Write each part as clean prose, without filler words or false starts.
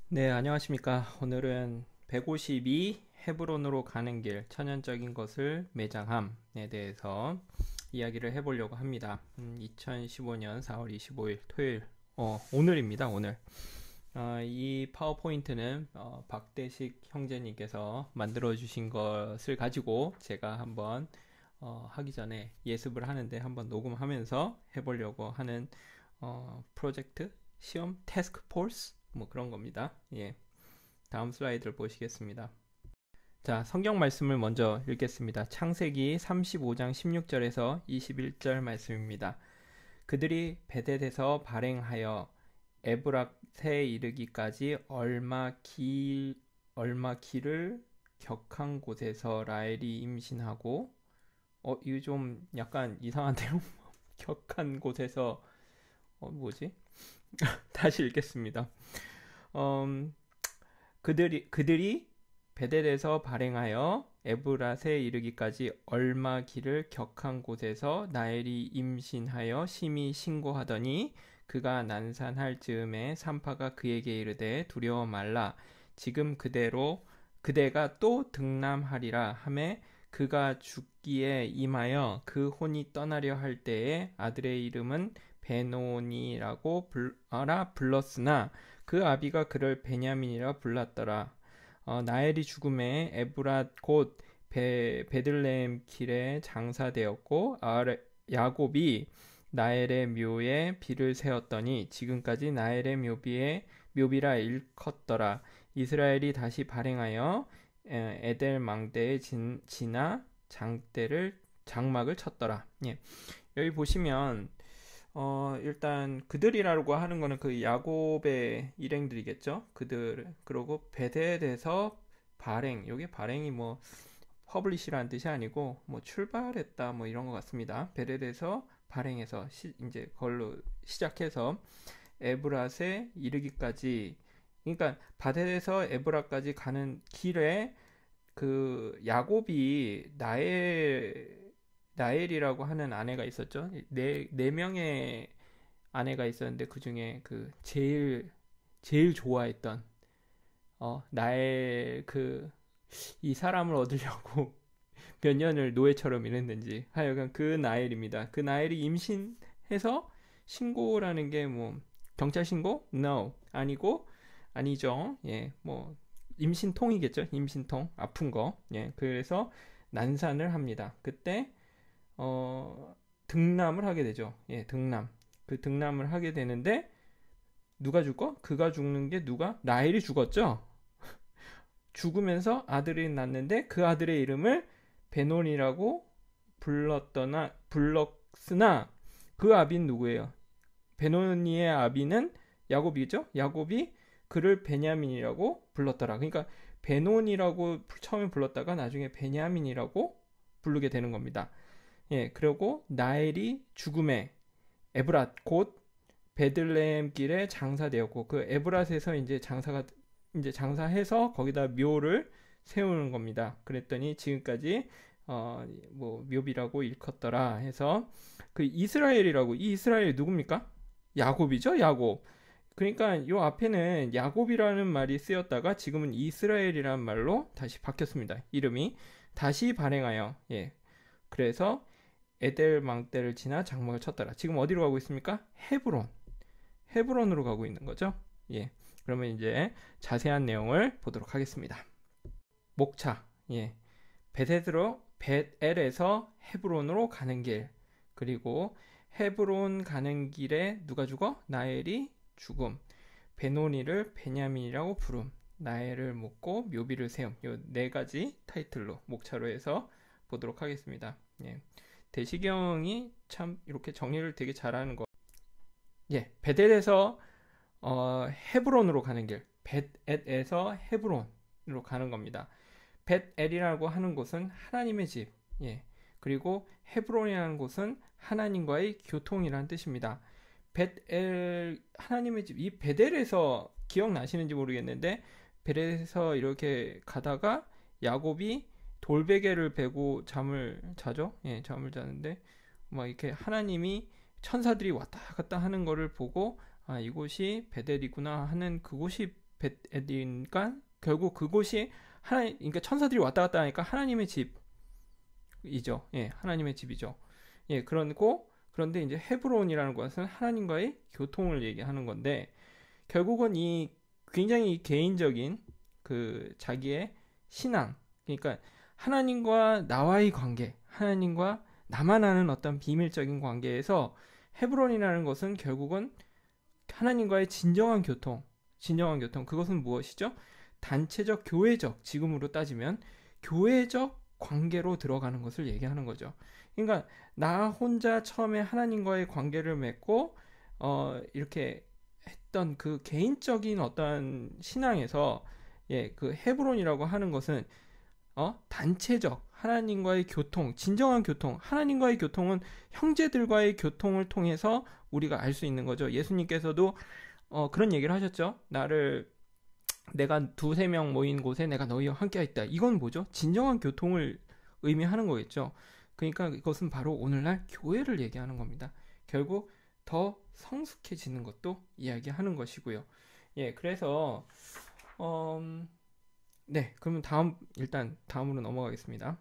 네, 안녕하십니까. 오늘은 152 헤브론으로 가는 길, 천연적인 것을 매장함에 대해서 이야기를 해보려고 합니다. 2015년 4월 25일 토요일, 오늘입니다, 오늘. 이 파워포인트는 박대식 형제님께서 만들어주신 것을 가지고 제가 한번 하기 전에 예습을 하는데 한번 녹음하면서 해보려고 하는 프로젝트, 시험, 태스크 포스 뭐 그런 겁니다. 예. 다음 슬라이드를 보시겠습니다. 자, 성경 말씀을 먼저 읽겠습니다. 창세기 35장 16절에서 21절 말씀입니다. 그들이 베델에서 발행하여 에브락에 이르기까지 얼마 길을 격한 곳에서 라헬이 임신하고 이거 좀 약간 이상한데요. 격한 곳에서 뭐지? 다시 읽겠습니다. 음, 그들이 베델에서 발행하여 에브랏에 이르기까지 얼마 길을 격한 곳에서 나엘이 임신하여 심히 신고하더니 그가 난산할 즈음에 산파가 그에게 이르되 두려워 말라 지금 그대가 또 등남하리라 하매 그가 죽기에 임하여 그 혼이 떠나려 할 때에 아들의 이름은 베노니라고 불렀으나 그 아비가 그를 베냐민이라 불렀더라. 나엘이 죽음에 에브랏 곧 베들레헴 길에 장사되었고 야곱이 나엘의 묘에 비를 세웠더니 지금까지 나엘의 묘비라 일컫더라. 이스라엘이 다시 발행하여 에델 망대에 지나 장막을 쳤더라. 예. 여기 보시면 일단 그들이라고 하는 거는 그 야곱의 일행들이겠죠. 그들 그리고 베델에서 발행. 여기 발행이 뭐 퍼블리시라는 뜻이 아니고 뭐 출발했다 뭐 이런 것 같습니다. 베델에서 발행해서 이제 그걸로 시작해서 에브랏에 이르기까지 그러니까 바델에서 에브랏까지 가는 길에 그 야곱이 나엘이라고 하는 아내가 있었죠. 네 명의 아내가 있었는데 그 중에 그 제일 좋아했던 나엘 그 이 사람을 얻으려고 몇 년을 노예처럼 일했는지 하여간 그 나엘입니다. 그 나엘이 임신해서 신고라는 게 뭐 경찰 신고? No 아니고 아니죠. 예, 뭐 임신통이겠죠. 임신통 아픈 거. 예, 그래서 난산을 합니다. 그때 등남을 하게 되죠. 예, 등남. 그 등남을 하게 되는데 누가 죽어? 그가 죽는 게 누가? 라헬이 죽었죠. 죽으면서 아들이 낳는데 그 아들의 이름을 베논이라고 불렀으나 그 아비는 누구예요? 베논이의 아비는 야곱이죠. 야곱이 그를 베냐민이라고 불렀더라. 그러니까 베논이라고 처음에 불렀다가 나중에 베냐민이라고 부르게 되는 겁니다. 예, 그리고 나엘이 죽음에 에브랏 곧 베들레헴 길에 장사되었고 그 에브랏에서 이제 장사해서 거기다 묘를 세우는 겁니다. 그랬더니 지금까지 뭐 묘비라고 일컫더라 해서 그 이스라엘이라고 이 이스라엘이 누굽니까? 야곱이죠, 야곱. 그러니까 요 앞에는 야곱이라는 말이 쓰였다가 지금은 이스라엘이라는 말로 다시 바뀌었습니다. 이름이 다시 발행하여 예. 그래서 에델 망대를 지나 장막을 쳤더라. 지금 어디로 가고 있습니까? 헤브론으로 가고 있는 거죠. 예. 그러면 이제 자세한 내용을 보도록 하겠습니다. 목차. 예. 벳엘에서 헤브론으로 가는 길. 그리고 헤브론 가는 길에 누가 죽어? 나엘이 죽음. 베노니를 베냐민이라고 부름. 나엘을 묻고 묘비를 세움. 요 네 가지 타이틀로 목차로 해서 보도록 하겠습니다. 예. 대시경이 참 이렇게 정리를 되게 잘하는 거. 예, 베델에서 헤브론으로 가는 길. 벳엘에서 헤브론으로 가는 겁니다. 벳엘이라고 하는 곳은 하나님의 집. 예. 그리고 헤브론이라는 곳은 하나님과의 교통이라는 뜻입니다. 벳엘 하나님의 집. 이 베델에서 기억나시는지 모르겠는데 베델에서 이렇게 가다가 야곱이 돌베개를 베고 잠을 자죠. 예, 잠을 자는데 막 이렇게 하나님이 천사들이 왔다 갔다 하는 거를 보고 아, 이곳이 베델이구나 하는 그곳이 벳에딘가 결국 그곳이 그러니까 천사들이 왔다 갔다 하니까 하나님의 집이죠. 예, 하나님의 집이죠. 예, 그런데 이제 헤브론이라는 것은 하나님과의 교통을 얘기하는 건데 결국은 이 굉장히 개인적인 그 자기의 신앙, 그러니까 하나님과 나와의 관계, 하나님과 나만 아는 어떤 비밀적인 관계에서 헤브론이라는 것은 결국은 하나님과의 진정한 교통, 그것은 무엇이죠? 단체적, 교회적, 지금으로 따지면 교회적 관계로 들어가는 것을 얘기하는 거죠. 그러니까 나 혼자 처음에 하나님과의 관계를 맺고 이렇게 했던 그 개인적인 어떤 신앙에서 예, 그 헤브론이라고 하는 것은 단체적 하나님과의 교통, 진정한 교통, 하나님과의 교통은 형제들과의 교통을 통해서 우리가 알 수 있는 거죠. 예수님께서도 그런 얘기를 하셨죠. 내가 두세 명 모인 곳에 내가 너희와 함께 있다. 이건 뭐죠? 진정한 교통을 의미하는 거겠죠. 그러니까 이것은 바로 오늘날 교회를 얘기하는 겁니다. 결국 더 성숙해지는 것도 이야기하는 것이고요. 예, 그래서 네, 그러면 일단 다음으로 넘어가겠습니다.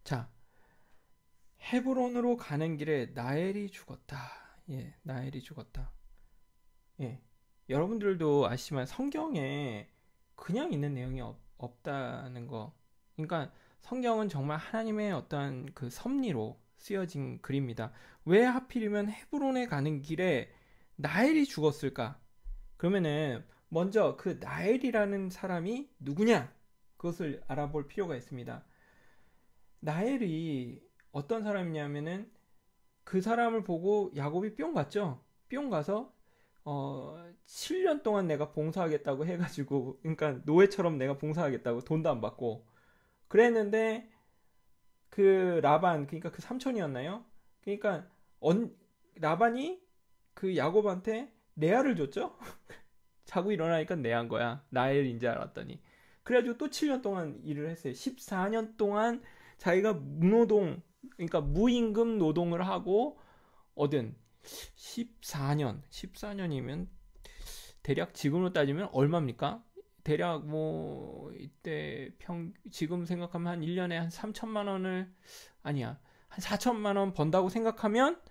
자, 헤브론으로 가는 길에 나엘이 죽었다. 예, 나엘이 죽었다. 예, 여러분들도 아시지만 성경에 그냥 있는 내용이 없다는 거. 그러니까 성경은 정말 하나님의 어떤 그 섭리로 쓰여진 글입니다. 왜 하필이면 헤브론에 가는 길에 나엘이 죽었을까? 그러면은 먼저 그 나엘이라는 사람이 누구냐? 그것을 알아볼 필요가 있습니다. 나엘이 어떤 사람이냐면은 그 사람을 보고 야곱이 뿅 갔죠. 뿅 가서 7년 동안 내가 봉사하겠다고 해가지고, 그러니까 노예처럼 내가 봉사하겠다고 돈도 안 받고 그랬는데 그 라반, 그러니까 그 삼촌이었나요? 그러니까 라반이 그 야곱한테 레아를 줬죠. 자고 일어나니까 내한 거야. 나엘인 줄 알았더니. 그래가지고 또 7년 동안 일을 했어요. 14년 동안 자기가 그러니까 무임금 노동을 하고 얻은 14년이면 대략 지금으로 따지면 얼마입니까? 대략 뭐 이때 지금 생각하면 한 1년에 한 3천만 원을 아니야. 한 4천만 원 번다고 생각하면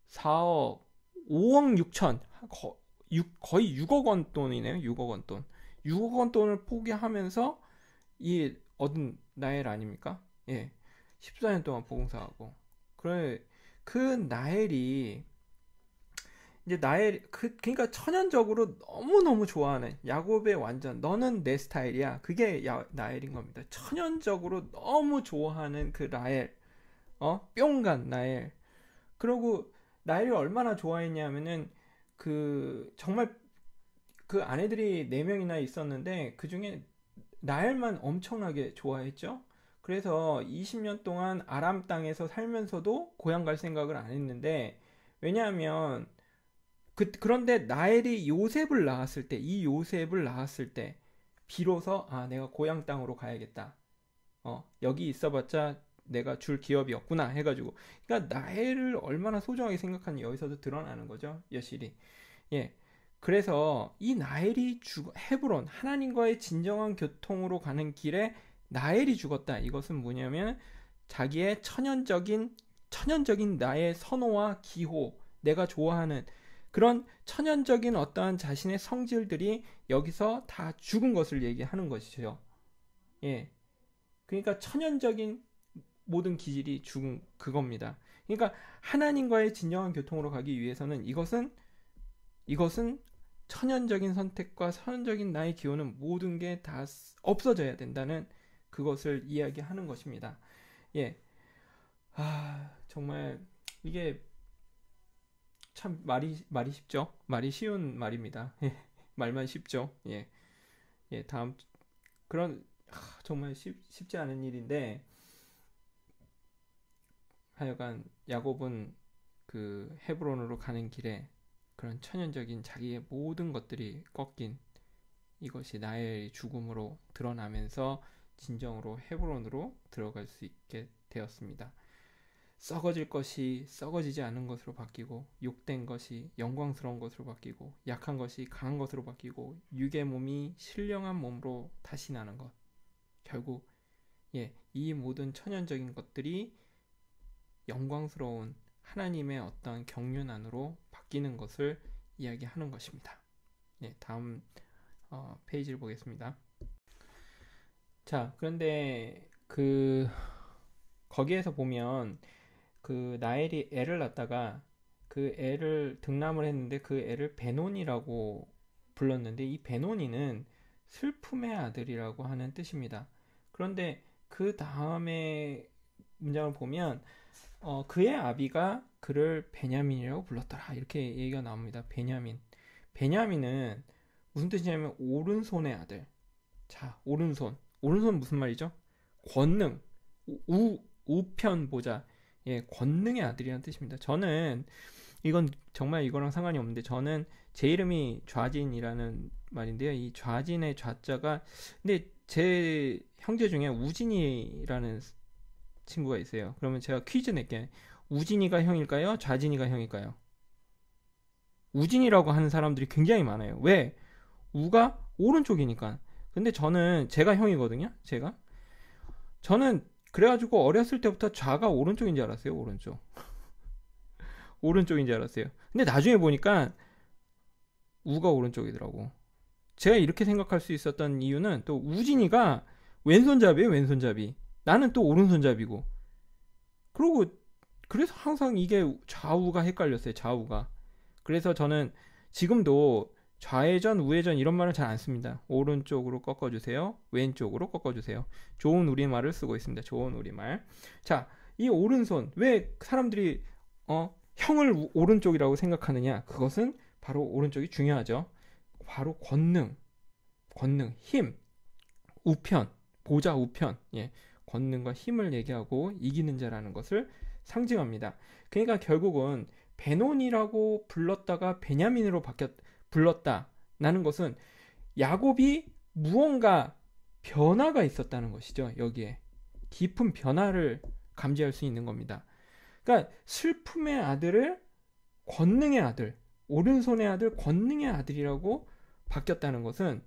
4억 5억 6천 거의 6억 원 돈이네요. 6억 원 돈. 6억 원 돈을 포기하면서 이 얻은 나엘 아닙니까? 예. 14년 동안 봉사하고. 그래 그 나엘이 이제 그러니까 천연적으로 너무너무 좋아하는 야곱의 완전 너는 내 스타일이야. 그게 나엘인 겁니다. 천연적으로 너무 좋아하는 그 나엘. 뿅간 나엘. 그리고 나엘을 얼마나 좋아했냐면은 정말 그 아내들이 4명이나 있었는데 그 중에 나엘만 엄청나게 좋아했죠. 그래서 20년 동안 아람 땅에서 살면서도 고향 갈 생각을 안 했는데 왜냐하면 그런데 나엘이 이 요셉을 낳았을 때 비로소 내가 고향 땅으로 가야겠다. 여기 있어봤자 내가 줄 기업이 없구나 해가지고 그러니까 나엘을 얼마나 소중하게 생각하는지 여기서도 드러나는 거죠. 여실히. 예. 그래서 이 나엘이 헤브론 하나님과의 진정한 교통으로 가는 길에 나엘이 죽었다. 이것은 뭐냐면 자기의 천연적인 나의 선호와 기호, 내가 좋아하는 그런 천연적인 어떠한 자신의 성질들이 여기서 다 죽은 것을 얘기하는 것이죠. 예. 그러니까 천연적인 모든 기질이 죽은 그겁니다. 그러니까 하나님과의 진정한 교통으로 가기 위해서는 이것은 천연적인 선택과 천연적인 나의 기호는 모든 게 다 없어져야 된다는 그것을 이야기하는 것입니다. 예. 정말 이게 참 말이 쉽죠? 말이 쉬운 말입니다. 예. 말만 쉽죠? 예. 예, 정말 쉽지 않은 일인데 하여간 야곱은 그 헤브론으로 가는 길에 그런 천연적인 자기의 모든 것들이 꺾인 이것이 나의 죽음으로 드러나면서 진정으로 헤브론으로 들어갈 수 있게 되었습니다. 썩어질 것이 썩어지지 않은 것으로 바뀌고, 욕된 것이 영광스러운 것으로 바뀌고, 약한 것이 강한 것으로 바뀌고, 육의 몸이 신령한 몸으로 다시 나는 것. 결국 이 모든 천연적인 것들이 영광스러운 하나님의 어떤 경륜 안으로 바뀌는 것을 이야기하는 것입니다. 다음 페이지를 보겠습니다. 자, 그런데 거기에서 보면 나엘이 애를 낳다가 그 애를 등남을 했는데 그 애를 베논이라고 불렀는데, 이 베논이는 슬픔의 아들이라고 하는 뜻입니다. 그런데 그 다음에 문장을 보면 그의 아비가 그를 베냐민이라고 불렀더라, 이렇게 얘기가 나옵니다. 베냐민은 무슨 뜻이냐면 오른손의 아들. 자, 오른손 무슨 말이죠? 권능, 우편 보자. 권능의 아들이라는 뜻입니다. 저는 이건 정말 이거랑 상관이 없는데, 저는 제 이름이 좌진이라는 말인데요. 이 좌진의 좌자가, 근데 제 형제 중에 우진이라는 친구가 있어요. 그러면 제가 퀴즈 낼게요. 우진이가 형일까요? 좌진이가 형일까요? 우진이라고 하는 사람들이 굉장히 많아요. 왜? 우가 오른쪽이니까. 근데 제가 형이거든요. 저는 그래가지고 어렸을 때부터 좌가 오른쪽인 줄 알았어요. 오른쪽인 줄 알았어요. 근데 나중에 보니까 우가 오른쪽이더라고. 제가 이렇게 생각할 수 있었던 이유는, 또 우진이가 왼손잡이에요. 왼손잡이. 나는 또 오른손잡이고. 그래서 항상 이게 좌우가 헷갈렸어요. 좌우가. 그래서 저는 지금도 좌회전, 우회전 이런 말을 잘 안 씁니다. 오른쪽으로 꺾어주세요. 왼쪽으로 꺾어주세요. 좋은 우리말을 쓰고 있습니다. 좋은 우리말. 자, 이 오른손, 왜 사람들이 형을 오른쪽이라고 생각하느냐? 그것은 바로 오른쪽이 중요하죠. 바로 권능, 힘, 우편, 보좌 우편, 권능과 힘을 얘기하고 이기는 자라는 것을 상징합니다. 그러니까 결국은 베논이라고 불렀다가 베냐민으로 불렀다라는 것은 야곱이 무언가 변화가 있었다는 것이죠. 여기에 깊은 변화를 감지할 수 있는 겁니다. 그러니까 슬픔의 아들을 권능의 아들, 오른손의 아들, 권능의 아들이라고 바뀌었다는 것은,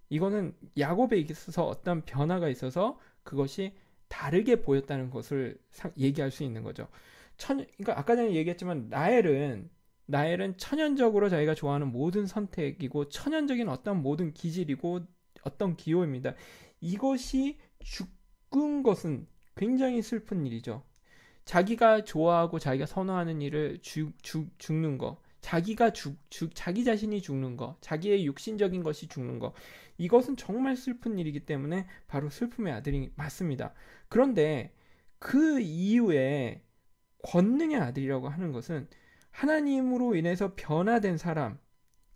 이거는 야곱에 있어서 어떤 변화가 있어서 그것이 다르게 보였다는 것을 얘기할 수 있는 거죠. 그러니까 아까 전에 얘기했지만 나엘은 천연적으로 자기가 좋아하는 모든 선택이고 천연적인 어떤 모든 기질이고 어떤 기호입니다. 이것이 죽은 것은 굉장히 슬픈 일이죠. 자기가 좋아하고 자기가 선호하는 일을 죽는 거, 자기 자신이 죽는 거, 자기의 육신적인 것이 죽는 거, 이것은 정말 슬픈 일이기 때문에 바로 슬픔의 아들이 맞습니다. 그런데 그 이후에 권능의 아들이라고 하는 것은 하나님으로 인해서 변화된 사람,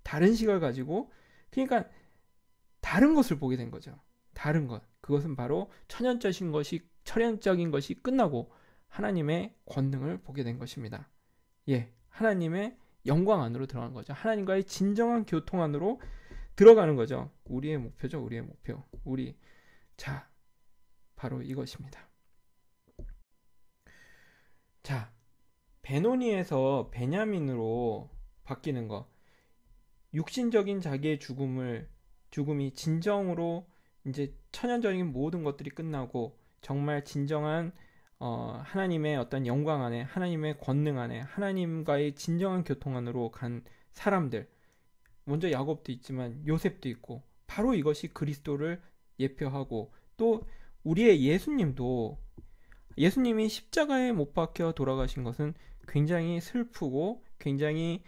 다른 시각을 가지고, 그러니까 다른 것을 보게 된 거죠. 다른 것. 그것은 바로 천연적인 것이 끝나고 하나님의 권능을 보게 된 것입니다. 하나님의 영광 안으로 들어가는 거죠. 하나님과의 진정한 교통 안으로 들어가는 거죠. 우리의 목표죠. 우리의 목표. 자, 바로 이것입니다. 자, 베노니에서 베냐민으로 바뀌는 거. 육신적인 자기의 죽음이 진정으로 이제 천연적인 모든 것들이 끝나고 정말 진정한 하나님의 어떤 영광 안에, 하나님의 권능 안에, 하나님과의 진정한 교통 안으로 간 사람들, 먼저 야곱도 있지만 요셉도 있고, 바로 이것이 그리스도를 예표하고, 또 우리의 예수님이 십자가에 못 박혀 돌아가신 것은 굉장히 슬프고 굉장히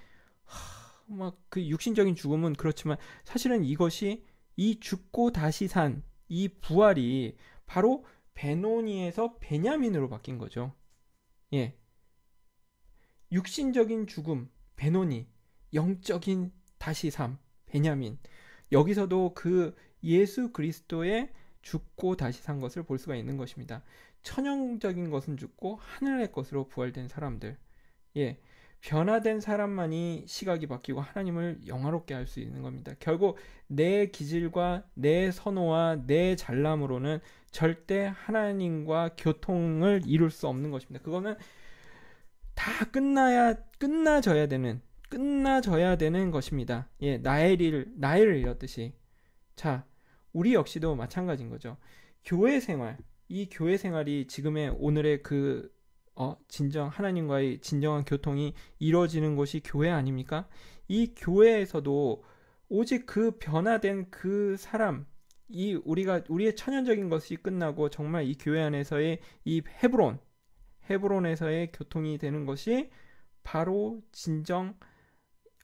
그 육신적인 죽음은 그렇지만, 사실은 이것이 이 죽고 다시 산 이 부활이 바로 베노니에서 베냐민으로 바뀐 거죠. 육신적인 죽음 베노니, 영적인 다시 삶 베냐민. 여기서도 그 예수 그리스도의 죽고 다시 산 것을 볼 수가 있는 것입니다. 천연적인 것은 죽고 하늘의 것으로 부활된 사람들. 변화된 사람만이 시각이 바뀌고 하나님을 영화롭게 할 수 있는 겁니다. 결국 내 기질과 내 선호와 내 잘남으로는 절대 하나님과 교통을 이룰 수 없는 것입니다. 그거는 끝나져야 되는 것입니다. 예, 나엘을 이뤘듯이. 자, 우리 역시도 마찬가지인 거죠. 교회 생활, 이 교회 생활이 지금의 오늘의 하나님과의 진정한 교통이 이루어지는 곳이 교회 아닙니까? 이 교회에서도 오직 그 변화된 그 사람, 우리의 천연적인 것이 끝나고 정말 이 교회 안에서의 이 헤브론에서의 교통이 되는 것이 바로 진정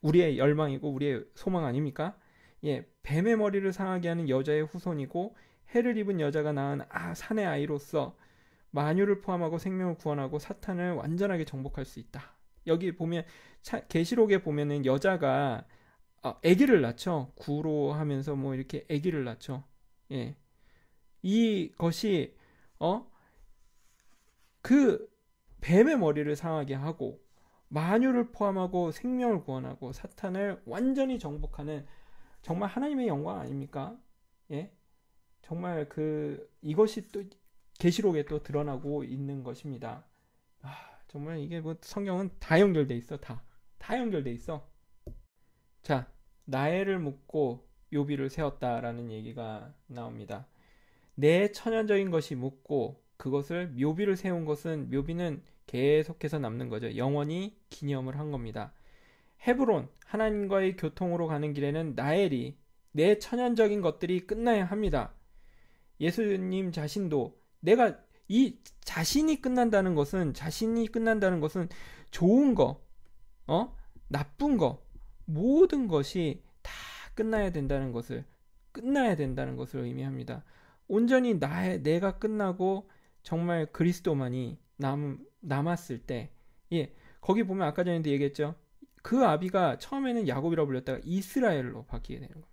우리의 열망이고 우리의 소망 아닙니까? 예, 뱀의 머리를 상하게 하는 여자의 후손이고 해를 입은 여자가 낳은 산의 아이로서 만유를 포함하고 생명을 구원하고 사탄을 완전하게 정복할 수 있다. 여기 보면 계시록에 보면은 여자가 아기를 낳죠. 구로 하면서 뭐 이렇게 아기를 낳죠. 예, 이것이 그 뱀의 머리를 상하게 하고 만유를 포함하고 생명을 구원하고 사탄을 완전히 정복하는 정말 하나님의 영광 아닙니까? 예, 정말 이것이 또 계시록에 또 드러나고 있는 것입니다. 정말 이게 뭐 성경은 다 연결돼 있어. 다 연결돼 있어. 자, 나엘을 묻고 묘비를 세웠다라는 얘기가 나옵니다. 내 천연적인 것이 묻고 그것을 묘비를 세운 것은 묘비는 계속해서 남는 거죠. 영원히 기념을 한 겁니다. 헤브론, 하나님과의 교통으로 가는 길에는 나엘이 내 천연적인 것들이 끝나야 합니다. 예수님 자신도 내가 자신이 끝난다는 것은 좋은 거, 나쁜 거, 모든 것이 다 끝나야 된다는 것을 의미합니다. 온전히 내가 끝나고 정말 그리스도만이 남았을 때, 예, 거기 보면 아까 전에도 얘기했죠. 그 아비가 처음에는 야곱이라고 불렸다가 이스라엘로 바뀌게 되는 겁니다.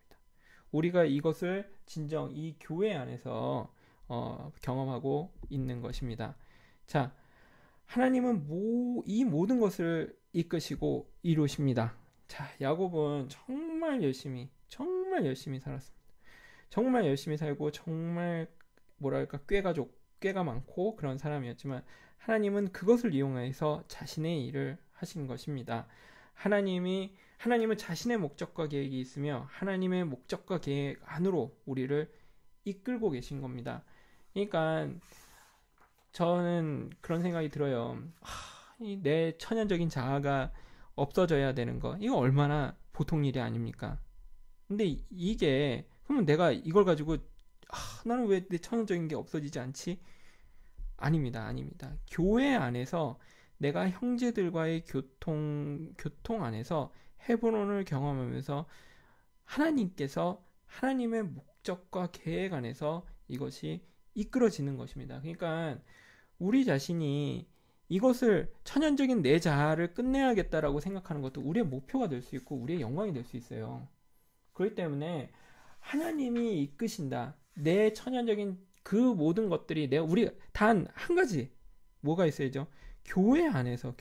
우리가 이것을 진정 이 교회 안에서 경험하고 있는 것입니다. 자, 하나님은 이 모든 것을 이끄시고 이루십니다. 자, 야곱은 정말 열심히 살았습니다. 정말 열심히 살고 정말 꾀가 많고 그런 사람이었지만 하나님은 그것을 이용해서 자신의 일을 하신 것입니다. 하나님은 자신의 목적과 계획이 있으며 하나님의 목적과 계획 안으로 우리를 이끌고 계신 겁니다. 그러니까 저는 그런 생각이 들어요. 내 천연적인 자아가 없어져야 되는 거, 이거 얼마나 보통 일이 아닙니까? 근데 그러면 내가 이걸 가지고 나는 왜 내 천연적인 게 없어지지 않지? 아닙니다. 교회 안에서 내가 형제들과의 교통 안에서 헤브론을 경험하면서 하나님께서 하나님의 목적과 계획 안에서 이것이 이끌어지는 것입니다. 그러니까 우리 자신이 이것을 천연적인 내 자아를 끝내야겠다라고 생각하는 것도 우리의 목표가 될 수 있고 우리의 영광이 될 수 있어요. 그렇기 때문에 하나님이 이끄신다. 내 천연적인 그 모든 것들이 우리 단 한 가지 뭐가 있어야죠? 교회 안에서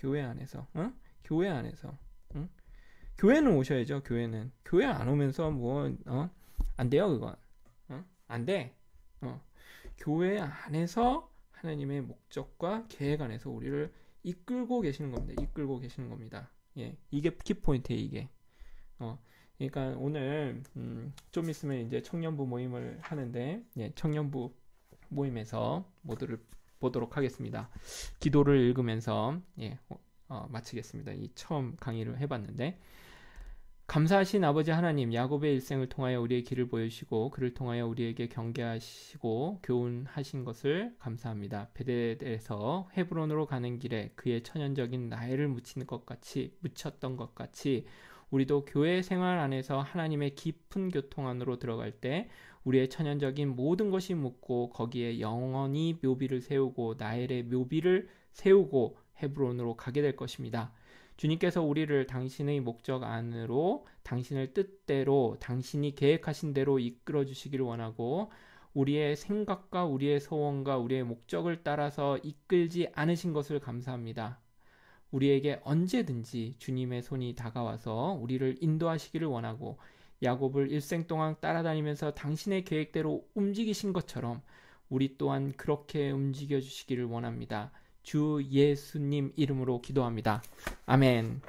응? 교회는 오셔야죠. 교회 안 오면서 안 돼요 그건. 안 돼. 교회 안에서 하나님의 목적과 계획 안에서 우리를 이끌고 계시는 겁니다. 예, 이게 키포인트예요. 이게. 그러니까 오늘 좀 있으면 이제 청년부 모임을 하는데, 예, 청년부 모임에서 모두를 보도록 하겠습니다. 기도를 읽으면서 마치겠습니다. 이 처음 강의를 해봤는데, 감사하신 아버지 하나님, 야곱의 일생을 통하여 우리의 길을 보여주시고 그를 통하여 우리에게 경계하시고 교훈하신 것을 감사합니다. 베델에서 헤브론으로 가는 길에 그의 천연적인 나엘을 묻혔던 것 같이 우리도 교회 생활 안에서 하나님의 깊은 교통 안으로 들어갈 때 우리의 천연적인 모든 것이 묻고 거기에 영원히 묘비를 세우고 나엘의 묘비를 세우고 헤브론으로 가게 될 것입니다. 주님께서 우리를 당신의 목적 안으로 당신의 뜻대로 당신이 계획하신 대로 이끌어 주시기를 원하고 우리의 생각과 우리의 소원과 우리의 목적을 따라서 이끌지 않으신 것을 감사합니다. 우리에게 언제든지 주님의 손이 다가와서 우리를 인도하시기를 원하고 야곱을 일생 동안 따라다니면서 당신의 계획대로 움직이신 것처럼 우리 또한 그렇게 움직여 주시기를 원합니다. 주 예수님 이름으로 기도합니다. 아멘.